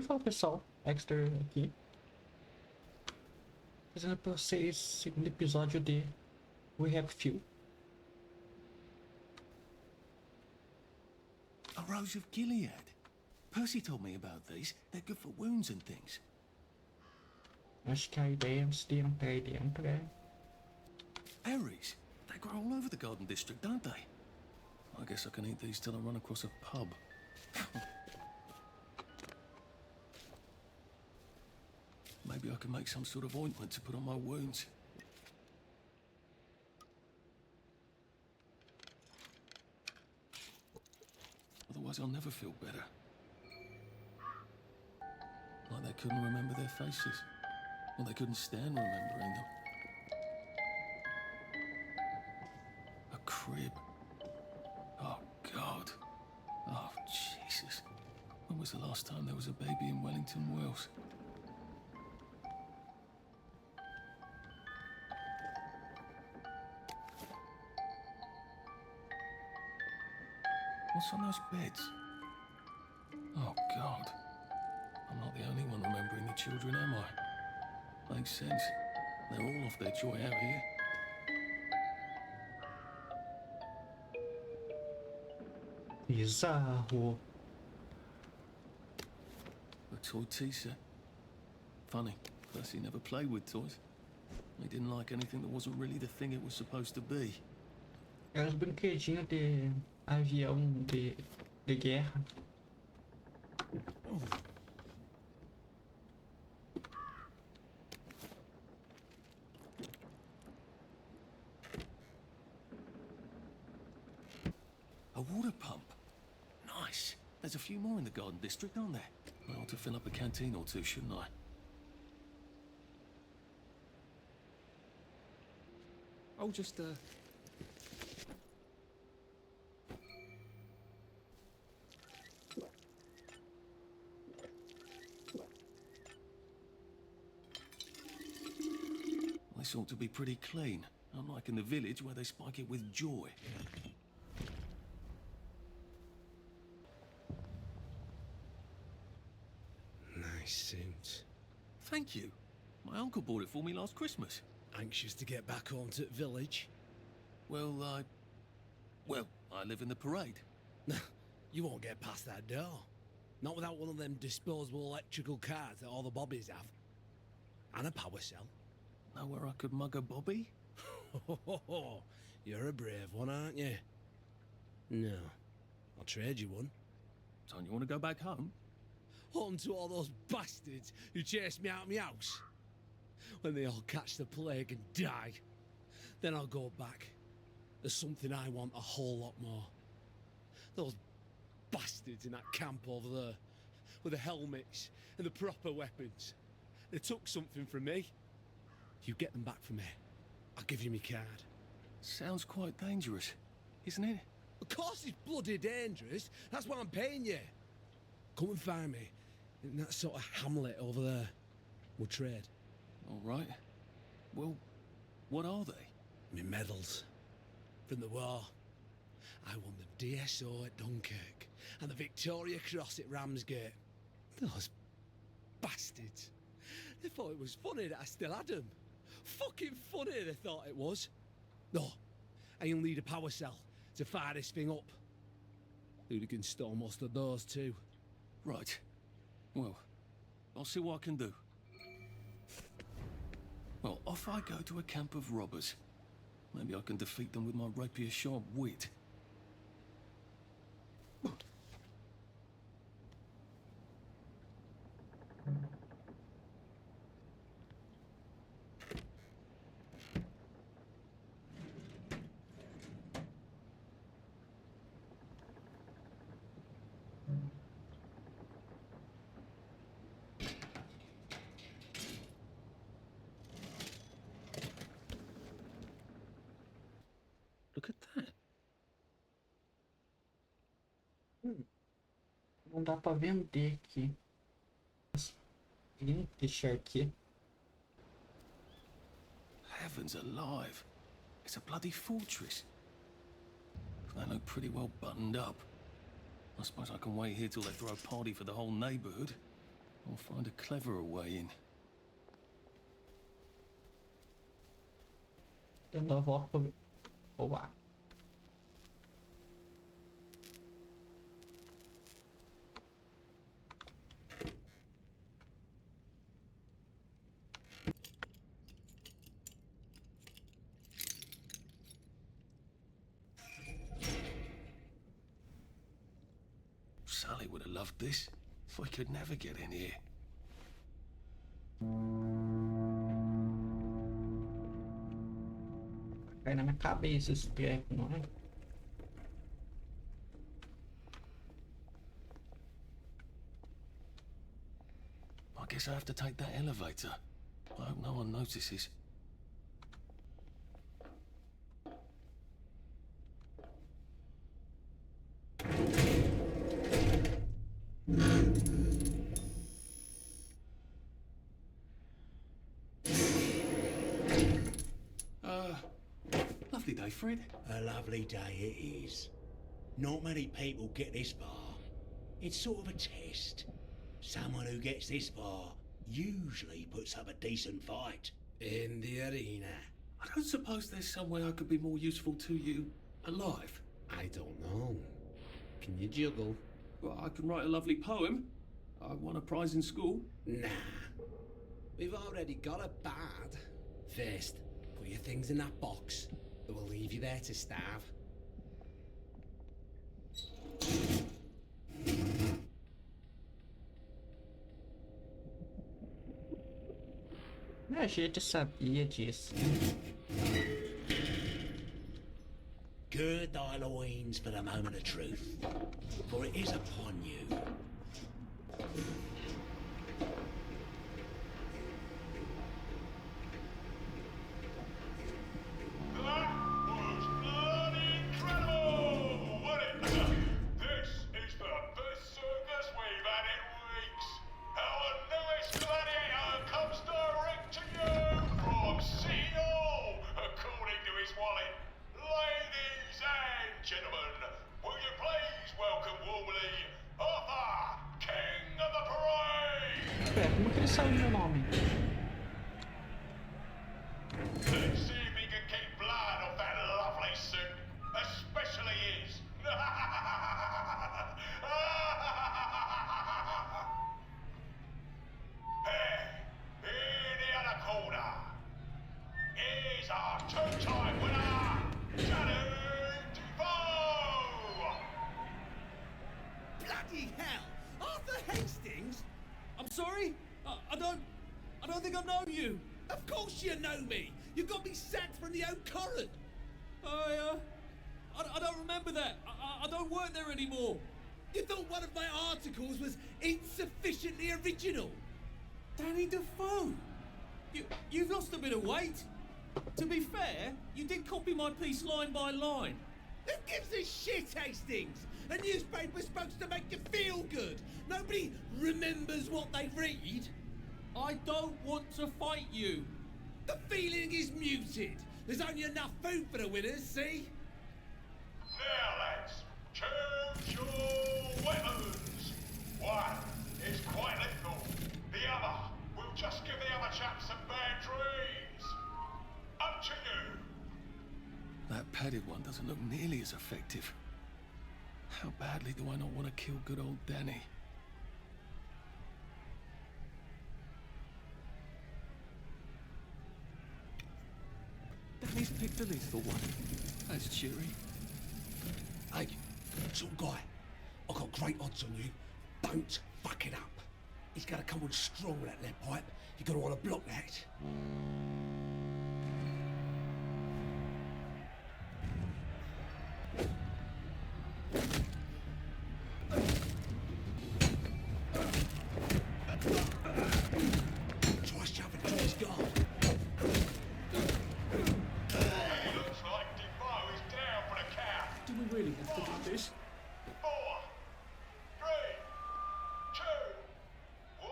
Fala pessoal, Extra aqui, trazendo pra vocês o segundo episódio de We Have Few. A rose of Gilead. Percy told me about these. They're good for wounds and things. Acho que a ideia antes de entrar aí dentro é... Berries. They grow all over the Garden District, don't they? I guess I can eat these till I run across a pub. Maybe I can make some sort of ointment to put on my wounds. Otherwise I'll never feel better. Like they couldn't remember their faces. Or they couldn't stand remembering them. A crib. Oh, God. Oh, Jesus. When was the last time there was a baby in Wellington Wells? What's on those beds? Oh, God. I'm not the only one remembering the children, am I? Makes sense. They're all off their joy out here. Bizarro. A toy tea set. Funny, Percy never played with toys. He didn't like anything that wasn't really the thing it was supposed to be. É os brinquedinhos de avião de guerra. A water pump. Nice. There's a few more in the Garden District, aren't there? I ought to fill up a canteen or two, shouldn't I? I'll just, This ought to be pretty clean, unlike in the village where they spike it with joy. Nice suit. Thank you. My uncle bought it for me last Christmas. Anxious to get back home to the village? Well, I live in the parade. You won't get past that door. Not without one of them disposable electrical cars that all the bobbies have. And a power cell. Know where I could mug a bobby? You're a brave one, aren't you? No. I'll trade you one. Don't you want to go back home? Home to all those bastards who chased me out of my house. When they all catch the plague and die, then I'll go back. There's something I want a whole lot more. Those bastards in that camp over there, with the helmets and the proper weapons. They took something from me. You get them back from me, I'll give you my card. Sounds quite dangerous, isn't it? Of course it's bloody dangerous. That's why I'm paying you. Come and find me in that sort of hamlet over there. We'll trade. All right. Well, what are they? My medals. From the war. I won the DSO at Dunkirk and the Victoria Cross at Ramsgate. Those bastards. They thought it was funny that I still had them. Fucking funny they thought it was. No, and you'll need a power cell to fire this thing up. Hooligans stole most of those too. Right. Well, I'll see what I can do. Well, off I go to a camp of robbers. Maybe I can defeat them with my rapier-sharp wit. Look at that. Não dá pra vender aqui. Deixar aqui. Heavens alive. It's a bloody fortress. They look pretty well buttoned up. I suppose I can wait here till they throw a party for the whole neighborhood. find a cleverer way in. Dando a volta pro ar. Sally would have loved this. We could never get in here. Cai na minha cabeça esse treco, não é? I guess I have to take that elevator. I hope no one notices. Lovely day, Fred. A lovely day it is. Not many people get this far. It's sort of a test. Someone who gets this far usually puts up a decent fight. In the arena. I don't suppose there's some way I could be more useful to you alive. I don't know. Can you juggle? Well, I can write a lovely poem. I won a prize in school. Nah. We've already got a bard. First, put your things in that box. That will leave you there to starve. A gente sabia disso. Gird thy loins for the moment of truth, for it is upon you. Pera, como que ele saiu meu nome? Let's see if he can keep blood off that lovely suit, especially his. Hey, in the other corner, here's our two-time winner, Johnny Defoe! Bloody hell! Arthur Hastings? I'm sorry? I don't think I know you. Of course you know me. You got me sacked from the old current. I don't remember that. I don't work there anymore. You thought one of my articles was insufficiently original? Danny Defoe? You've lost a bit of weight. To be fair, you did copy my piece line by line. Who gives a shit, Hastings? A newspaper's supposed to make you feel good. Nobody remembers what they read. I don't want to fight you. The feeling is muted. There's only enough food for the winners, see? Now, lads, choose your weapons. One is quite lethal. The other will just give the other chap some bad dreams. Up to you. That padded one doesn't look nearly as effective. How badly do I not want to kill good old Danny? Danny's picked the lethal one. That's cheery. Hey, some guy. I've got great odds on you. Don't fuck it up. He's gonna come on strong with that lead pipe. You're gonna want to block that. Try shoving through his guard. It looks like Defoe is down for the count. Do we really have to do this? 4, 3, 2, 1.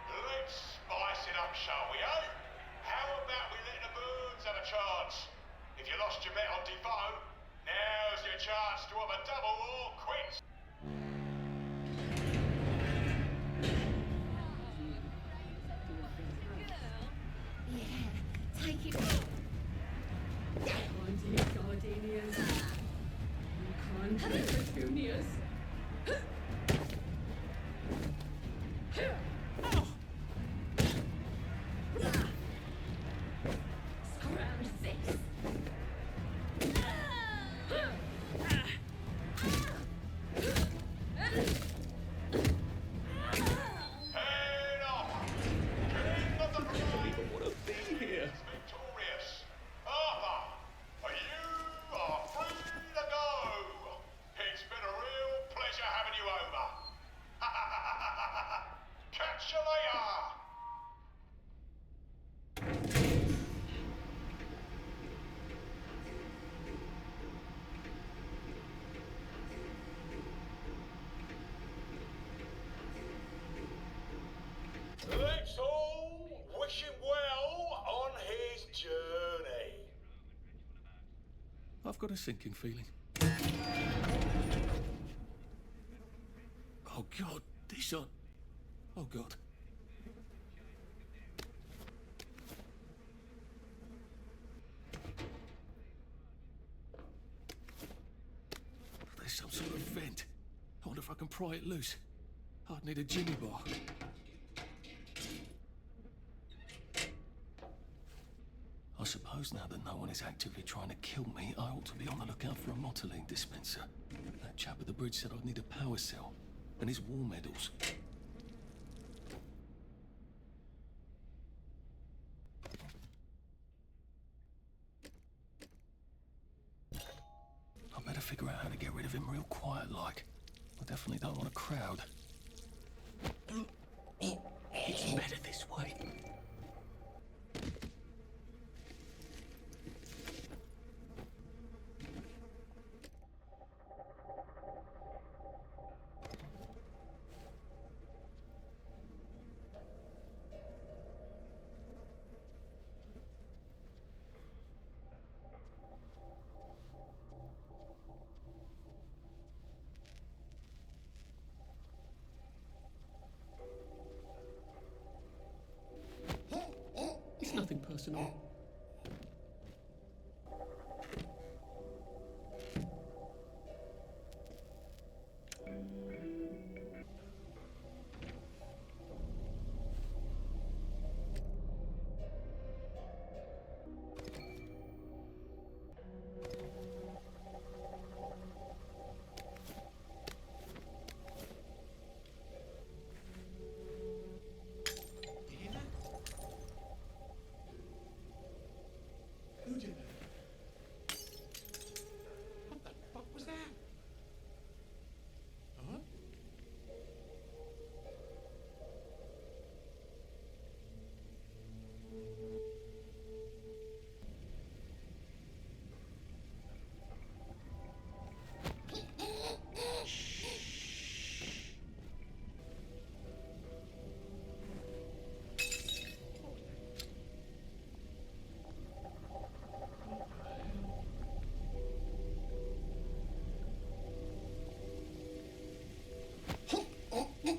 Let's spice it up, shall we, eh? How about we let the birds have a chance? If you lost your bet on Defoe, now's your chance to have a double or quit. Let's all wish him well on his journey. I've got a sinking feeling. Oh God, these aren't... Oh God. There's some sort of vent. I wonder if I can pry it loose. I'd need a jimmy bar. I suppose now that no one is actively trying to kill me, I ought to be on the lookout for a motoline dispenser. That chap at the bridge said I'd need a power cell and his war medals. I better figure out how to get rid of him real quiet like. I definitely don't want a crowd. It's better this way. It's nothing personal. Who did that? What the fuck was that? Huh?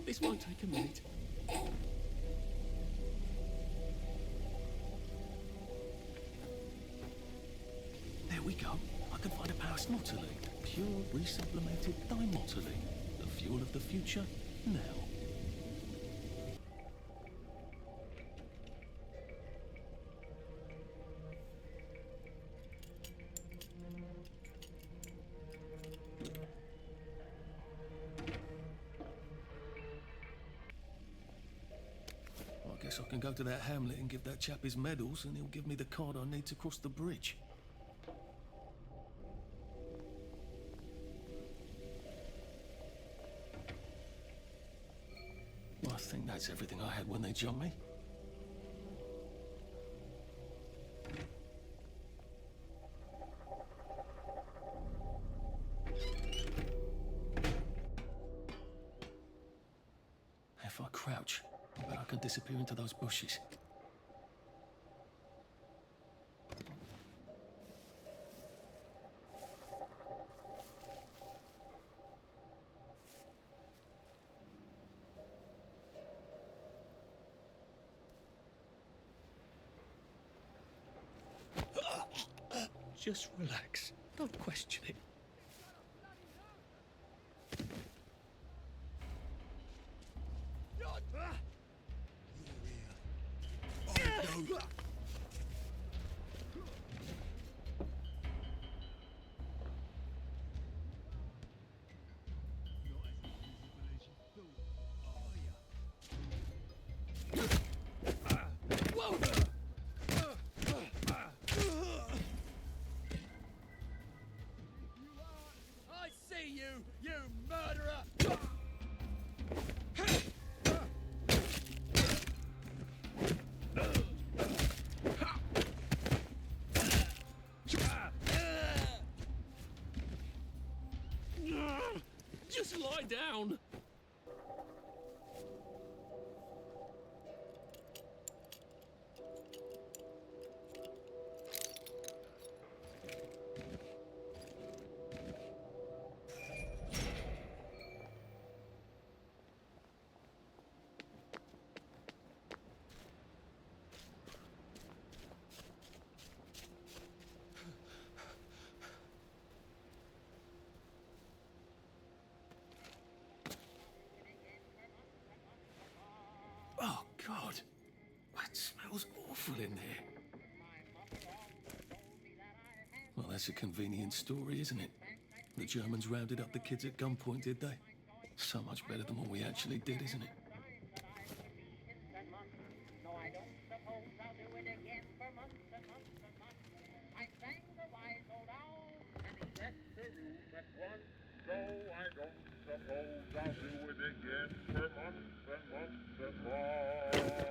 This might take a minute. There we go. I can find a power motoline. Pure resublimated dimotoline. The fuel of the future, now. I guess I can go to that hamlet and give that chap his medals, and he'll give me the card I need to cross the bridge. Well, I think that's everything I had when they jumped me. If I crouch, I bet I can disappear into those bushes. Just relax. Don't question it. I see you, you murderer! Just lie down. Oh, God. That smells awful in there. Well, that's a convenient story, isn't it? The Germans rounded up the kids at gunpoint, did they? So much better than what we actually did, isn't it? So I don't suppose I'll do it again for months and months and months.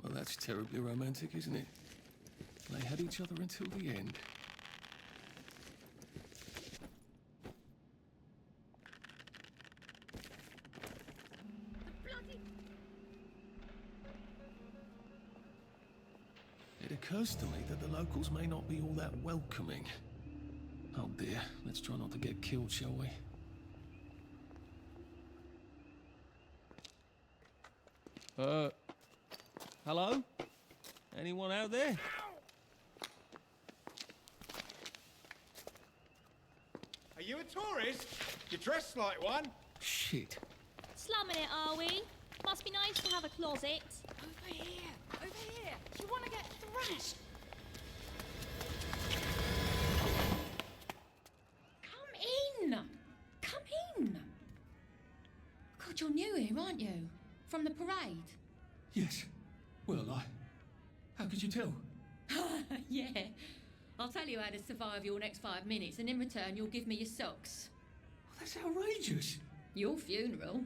Well, that's terribly romantic, isn't it? They had each other until the end. It occurs to me that the locals may not be all that welcoming. Oh dear, let's try not to get killed, shall we? Hello? Anyone out there? Are you a tourist? You're dressed like one. Shit. Slumming it, are we? Must be nice to have a closet. Over here! Over here! You want to get thrashed? Come in! Come in! God, you're new here, aren't you? From the parade? Yes. Well, how could you tell? Yeah. I'll tell you how to survive your next 5 minutes, and in return, you'll give me your socks. Oh, that's outrageous. Your funeral.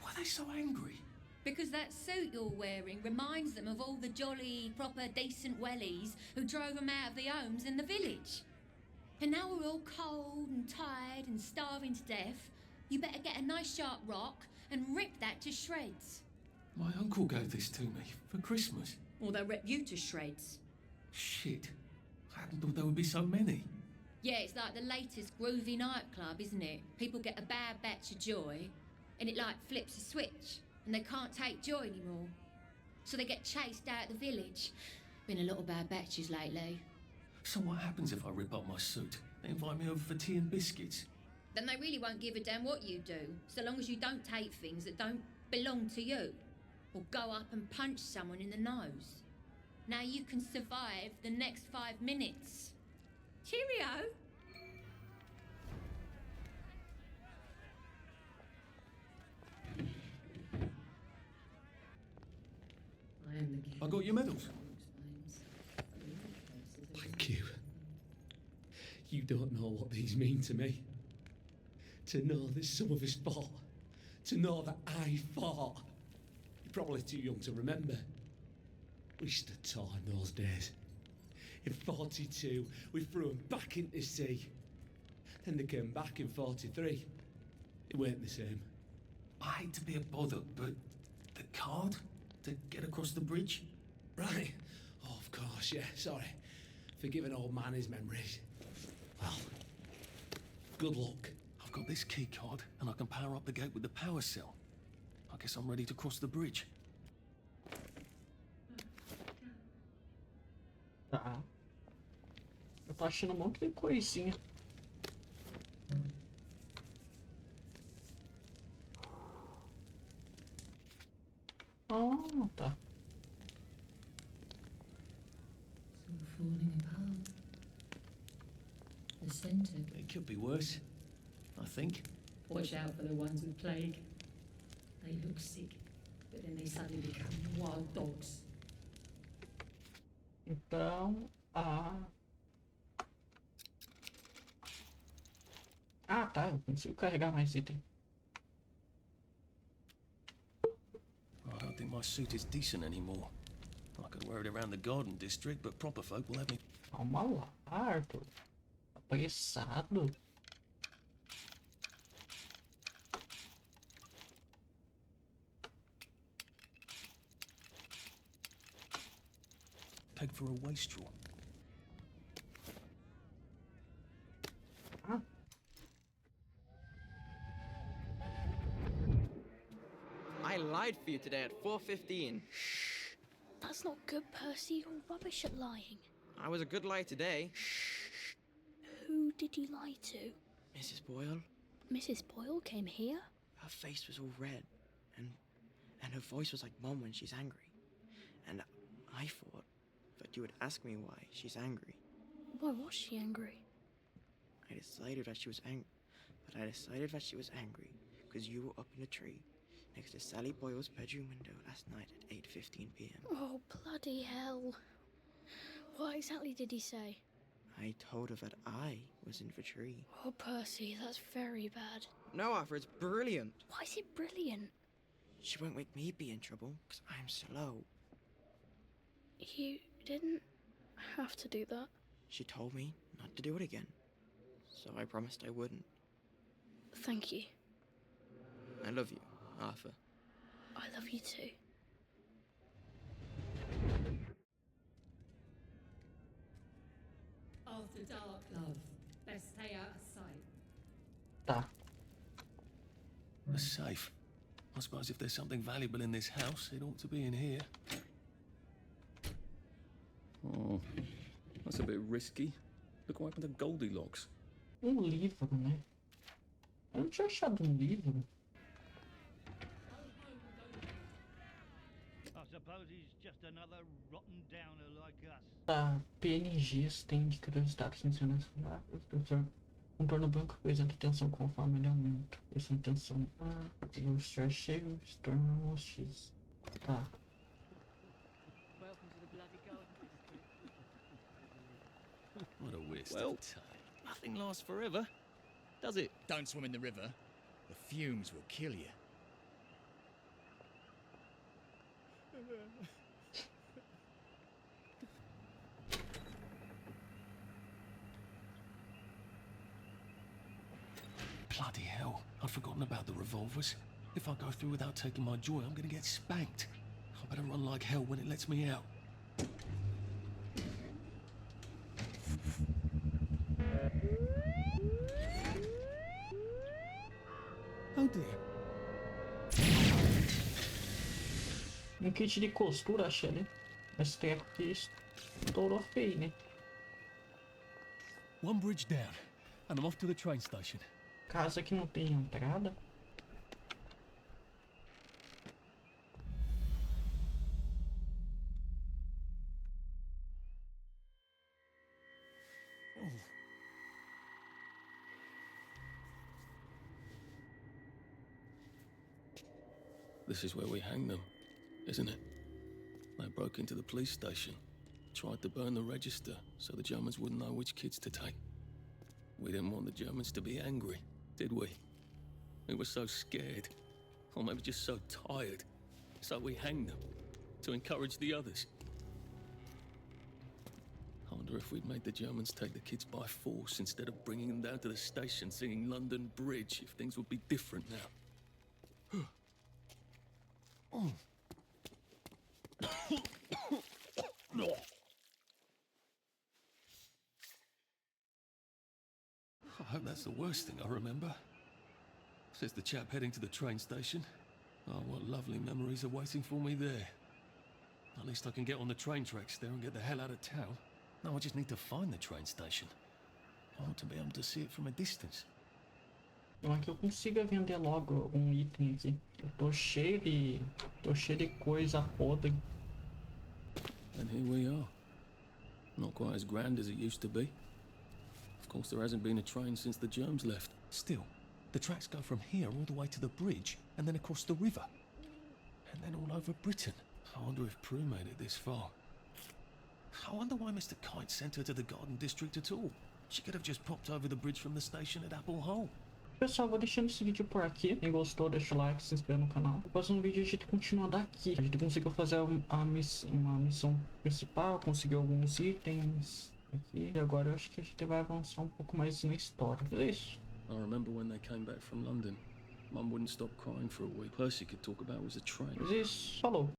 Why are they so angry? Because that suit you're wearing reminds them of all the jolly, proper, decent wellies who drove them out of their homes in the village. And now we're all cold and tired and starving to death. You better get a nice sharp rock and rip that to shreds. My uncle gave this to me for Christmas. Or they'll rip you to shreds. Shit. I hadn't thought there would be so many. Yeah, it's like the latest groovy nightclub, isn't it? People get a bad batch of joy, and it like flips a switch, and they can't take joy anymore. So they get chased out of the village. Been a lot of bad batches lately. So what happens if I rip up my suit? They invite me over for tea and biscuits. Then they really won't give a damn what you do, so long as you don't take things that don't belong to you. Or go up and punch someone in the nose. Now you can survive the next 5 minutes. Cheerio! I got your medals. Thank you. You don't know what these mean to me. To know that some of us fought. To know that I fought. You're probably too young to remember. We stood tall in those days. In 42, we threw them back into sea. Then they came back in 43. It weren't the same. I hate to be a bother, but the card to get across the bridge? Right. Oh, of course, yeah, sorry. Forgive an old man his memories. Well, good luck. I've got this key card, and I can power up the gate with the power cell. I guess I'm ready to cross the bridge. Tá. Eu tô achando um monte de coisinha. Oh, tá. It's all falling apart. The centre. It could be worse, I think. Watch out for the ones with plague. They look sick, but then they suddenly become wild dogs. Então, tá, eu consigo carregar mais item. I don't think my suit is decent anymore. I could wear it around the garden district, but proper folk will have me. Calma lá, Arthur. Apressado. Peg for a wastrel. Ah. I lied for you today at 4:15. That's not good, Percy. You're rubbish at lying. I was a good liar today. Who did you lie to? Mrs. Boyle, Mrs. Boyle came here? her face was all red, and her voice was like Mom when she's angry. And I thought that you would ask me why she's angry. Why was she angry? I decided that she was angry because you were up in a tree next to Sally Boyle's bedroom window last night at 8:15 p.m. Oh, bloody hell. What exactly did he say? I told her that I was in the tree. Oh, Percy, that's very bad. No, Arthur, it's brilliant. Why is it brilliant? She won't make me be in trouble because I'm slow. You didn't have to do that. She told me not to do it again, so I promised I wouldn't. Thank you. I love you, Arthur. I love you too. After dark, love. Best stay out of sight. Tá. A safe. I suppose if there's something valuable in this house, it ought to be in here. Oh, that's a bit risky. Look what happened to Goldilocks. Livro, né? Eu não tinha achado livro. I suppose he's just another rotten downer like us. Tá, PNGs tem de curiosidades funcionais rápidas, professor. Contorno branco apresenta tensão conforme ele aumenta. Essa tensão o extrair cheio, se torna um X. Tá. What a waste Well, of time. nothing lasts forever, does it? Don't swim in the river. The fumes will kill you. Bloody hell, I'd forgotten about the revolvers. If I go through without taking my joy, I'm gonna get spanked. I better run like hell when it lets me out. Oh dear. Um kit de costura, achei, né? Esse treco que estourou feio, né? One bridge down, and I'm off to the train station. Casa que não tem entrada. This is where we hang them, isn't it? They broke into the police station, tried to burn the register so the Germans wouldn't know which kids to take. We didn't want the Germans to be angry, did we? We were so scared, or maybe just so tired, so we hanged them to encourage the others. I wonder if we'd made the Germans take the kids by force instead of bringing them down to the station singing London Bridge, if things would be different now. I hope that's the worst thing I remember. Says the chap heading to the train station. Oh, what lovely memories are waiting for me there. At least I can get on the train tracks there and get the hell out of town. Now I just need to find the train station. I want to be able to see it from a distance. Não é que eu consiga vender logo um item aqui. Eu tô cheio de coisa podre. And here we are. Not quite as grand as it used to be. Of course, there hasn't been a train since the Germs left. Still, the tracks go from here all the way to the bridge, and then across the river. And then all over Britain. I wonder if Prue made it this far. I wonder why Mr. Kite sent her to the Garden District at all. She could have just popped over the bridge from the station at Apple Hole. Pessoal, vou deixando esse vídeo por aqui. Quem gostou, deixa o like, se inscreva no canal. No próximo vídeo a gente continua daqui. A gente conseguiu fazer uma missão principal, conseguiu alguns itens aqui. E agora eu acho que a gente vai avançar um pouco mais na história. É isso. I remember when they came back from London. Mum wouldn't stop crying for a week. Percy could talk about was a train. É isso. Falou.